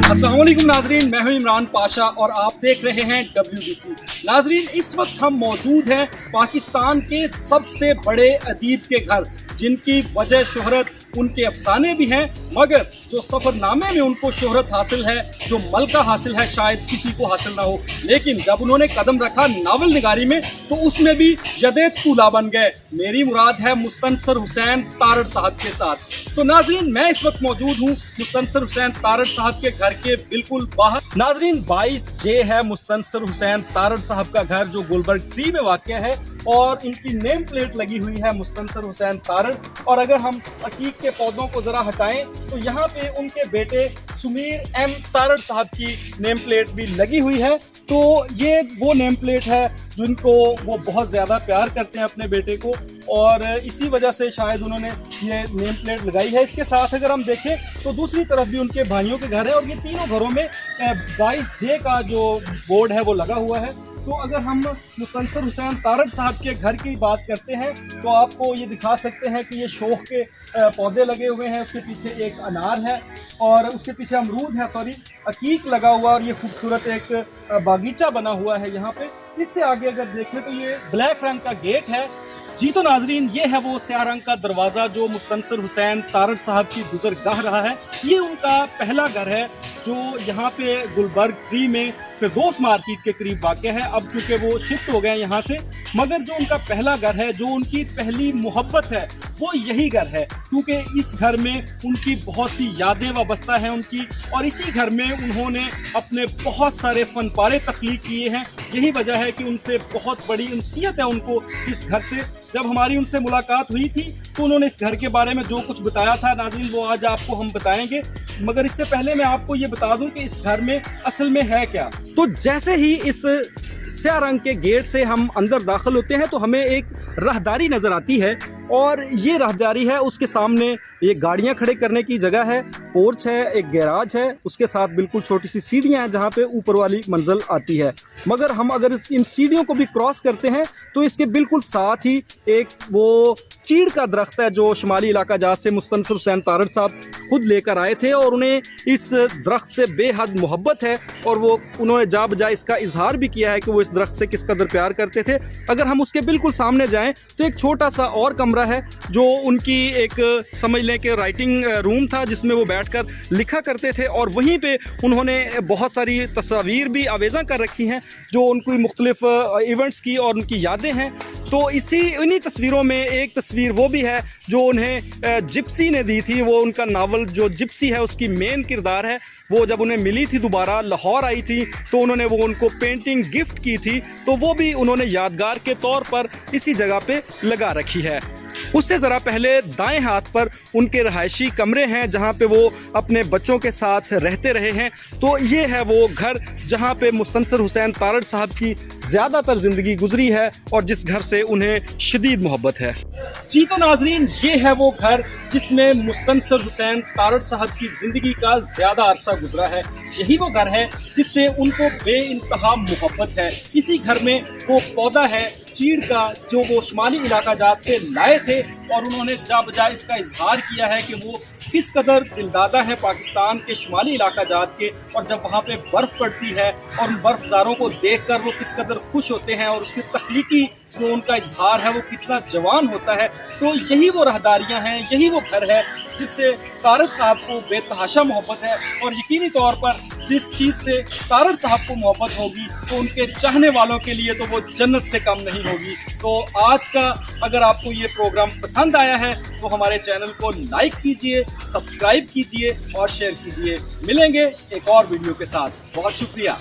अस्सलाम वालेकुम नाजरीन, मैं हूं इमरान पाशा और आप देख रहे हैं WBC। नाजरीन, इस वक्त हम मौजूद हैं पाकिस्तान के सबसे बड़े अदीब के घर, जिनकी वजह शोहरत उनके अफसाने भी हैं, मगर जो सफ़रनामे में उनको शोहरत हासिल है, जो मलका हासिल है, शायद किसी को हासिल ना हो। लेकिन जब उन्होंने कदम रखा नावल निगारी में तो उसमें भी यदे तूला बन गए। मेरी मुराद है मुस्तनसर हुसैन तारड़ साहब के साथ। तो नाजरीन, मैं इस वक्त मौजूद हूँ मुस्तनसर हुसैन तारड़ साहब के घर के बिल्कुल बाहर। नाजरीन, 22J है मुस्तनसर हुसैन तारड़ साहब का घर, जो गुलबर्ग 3 में वाक़या है, और इनकी नेम प्लेट लगी हुई है मुस्तनसर हुसैन तारड़। और अगर हम अकीक के पौधों को जरा हटाएं तो यहाँ पे उनके बेटे सुमीर M तारड़ साहब की नेम प्लेट भी लगी हुई है। तो ये वो नेम प्लेट है जिनको वो बहुत ज़्यादा प्यार करते हैं अपने बेटे को, और इसी वजह से शायद उन्होंने ये नेम प्लेट लगाई है। इसके साथ अगर हम देखें तो दूसरी तरफ भी उनके भाइयों के घर है, और ये तीनों घरों में 22J का जो बोर्ड है वो लगा हुआ है। तो अगर हम मुस्तनसर हुसैन तारड़ साहब के घर की बात करते हैं तो आपको ये दिखा सकते हैं कि ये शोख के पौधे लगे हुए हैं, उसके पीछे एक अनार है और उसके पीछे अमरूद है, अकीक लगा हुआ, और ये खूबसूरत एक बागीचा बना हुआ है यहाँ पे। इससे आगे अगर देखें तो ये ब्लैक रंग का गेट है। जी तो नाजरीन, ये है वो स्याह रंग का दरवाज़ा जो मुस्तनसर हुसैन तारड़ साहब की गुजरगाह रहा है। ये उनका पहला घर है जो यहाँ पे गुलबर्ग 3 में फिरदौस मार्केट के करीब वाक़ है। अब चूँकि वो शिफ्ट हो गए यहाँ से, मगर जो उनका पहला घर है, जो उनकी पहली मोहब्बत है, वो यही घर है, क्योंकि इस घर में उनकी बहुत सी यादें वाबस्ता हैं उनकी, और इसी घर में उन्होंने अपने बहुत सारे फन पारे तख्लीक किए हैं। यही वजह है कि उनसे बहुत बड़ी उनसियत है उनको इस घर से। जब हमारी उनसे मुलाकात हुई थी तो उन्होंने इस घर के बारे में जो कुछ बताया था नाज़रीन, वो आज आपको हम बताएंगे। मगर इससे पहले मैं आपको ये बता दूं कि इस घर में असल में है क्या। तो जैसे ही इस स्याह रंग के गेट से हम अंदर दाखिल होते हैं तो हमें एक राहदारी नज़र आती है, और ये राहदारी है, उसके सामने ये गाड़ियां खड़े करने की जगह है, पोर्च है, एक गैराज है, उसके साथ बिल्कुल छोटी सी सीढ़ियां हैं जहां पे ऊपर वाली मंजिल आती है। मगर हम अगर इन सीढ़ियों को भी क्रॉस करते हैं तो इसके बिल्कुल साथ ही एक वो चीड़ का दरख्त है जो शुमाली इलाका जात से मुस्तनसर हुसैन तारड़ साहब खुद लेकर आए थे, और उन्हें इस दरख्त से बेहद मोहब्बत है, और वो उन्होंने जा बजा इसका इजहार भी किया है कि वो इस दरख्त से किस कदर प्यार करते थे। अगर हम उसके बिल्कुल सामने जाएं तो एक छोटा सा और कमरा है जो उनकी एक समझ लें कि राइटिंग रूम था, जिसमें वो बैठकर लिखा करते थे, और वहीं पे उन्होंने बहुत सारी तस्वीर भी आवेज़ा कर रखी हैं जो उनकी मुख्तलिफ इवेंट्स की और उनकी यादें हैं। तो इन्हीं तस्वीरों में एक तस्वीर वो भी है जो उन्हें जिप्सी ने दी थी। वो उनका नावल जो जिप्सी है उसकी मेन किरदार है। वो जब उन्हें मिली थी, दोबारा लाहौर आई थी, तो उन्होंने वो उनको पेंटिंग गिफ्ट की थी, तो वो भी उन्होंने यादगार के तौर पर इसी जगह पे लगा रखी है। उससे ज़रा पहले दाएं हाथ पर उनके रहायशी कमरे हैं जहां पे वो अपने बच्चों के साथ रहते रहे हैं। तो ये है वो घर जहां पे मुस्तनसर हुसैन तारड़ साहब की ज़्यादातर ज़िंदगी गुजरी है, और जिस घर से उन्हें शदीद मोहब्बत है। जी तो नाजरीन, ये है वो घर जिसमें मुस्तनसर हुसैन तारड़ साहब की ज़िंदगी का ज़्यादा अरसा गुजरा है। यही वो घर है जिससे उनको बेइंतहा मोहब्बत है। इसी घर में वो पौधा है चीड़ का जो वो शुमाली इलाका जात से लाए थे, और उन्होंने जा बजा इसका इजहार किया है कि वो किस कदर दिलदादा है पाकिस्तान के शुमाली इलाका जात के, और जब वहाँ पे बर्फ़ पड़ती है और उन बर्फज़ारों को देखकर वो किस कदर खुश होते हैं, और उसकी तख्लीकी जो उनका इजहार है वो कितना जवान होता है। तो यही वो राहदारियाँ हैं, यही वो घर है जिससे तारड़ साहब को बेतहाशा मोहब्बत है, और यकीनी तौर पर जिस चीज़ से तारड़ साहब को मोहब्बत होगी तो उनके चाहने वालों के लिए तो वो जन्नत से कम नहीं होगी। तो आज का अगर आपको ये प्रोग्राम पसंद आया है तो हमारे चैनल को लाइक कीजिए, सब्सक्राइब कीजिए और शेयर कीजिए। मिलेंगे एक और वीडियो के साथ। बहुत शुक्रिया।